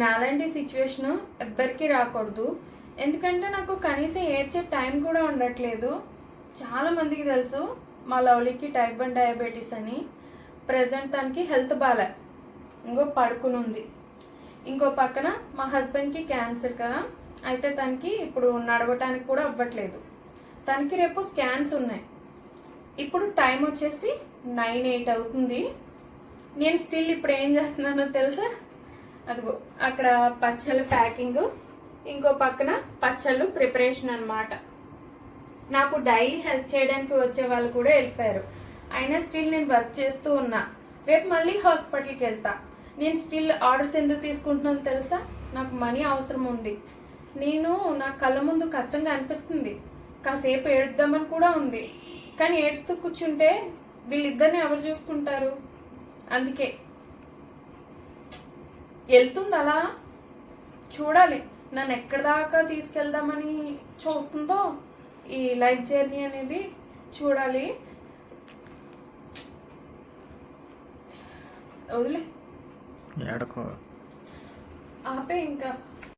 నాలాంటి సిచ్యువేషన్ ఎవ్వరికీ రాకూడదు. ఎందుకంటే నాకు కనీసం ఏడ్చే టైం కూడా ఉండట్లేదు. చాలామందికి తెలుసు మా లవ్లీకి టైప్ 1 డయాబెటీస్ అని. ప్రజెంట్ తనకి హెల్త్ బాగా, ఇంకో పడుకుని ఉంది. ఇంకో పక్కన మా హస్బెండ్కి క్యాన్సర్ కదా, అయితే తనకి ఇప్పుడు నడవటానికి కూడా అవ్వట్లేదు. తనకి రేపు స్కాన్స్ ఉన్నాయి. ఇప్పుడు టైం వచ్చేసి 9-8 అవుతుంది. నేను స్టిల్ ఇప్పుడు ఏం చేస్తున్నానో తెలుసా? అదిగో అక్కడ పచ్చళ్ళు ప్యాకింగ్, ఇంకో పక్కన పచ్చళ్ళు ప్రిపరేషన్ అన్నమాట. నాకు డైలీ హెల్ప్ చేయడానికి వచ్చే వాళ్ళు కూడా వెళ్ళిపోయారు. అయినా స్టిల్ నేను వర్క్ చేస్తూ ఉన్నా. రేపు మళ్ళీ హాస్పిటల్కి వెళ్తా. నేను స్టిల్ ఆర్డర్స్ ఎందుకు తీసుకుంటున్నాను తెలుసా? నాకు మనీ అవసరం ఉంది. నా కళ్ళ ముందు కష్టంగా అనిపిస్తుంది. కాసేపు ఏడుద్దామని కూడా ఉంది. కానీ ఏడుస్తూ కూర్చుంటే వీళ్ళిద్దరిని ఎవరు చూసుకుంటారు? అందుకే వెళ్తుంది అలా. చూడాలి నన్ను ఎక్కడి దాకా తీసుకెళ్దామని చూస్తుందో ఈ లైఫ్ జర్నీ అనేది. చూడాలి. వదిలే, ఏడకో, ఆపే ఇంకా.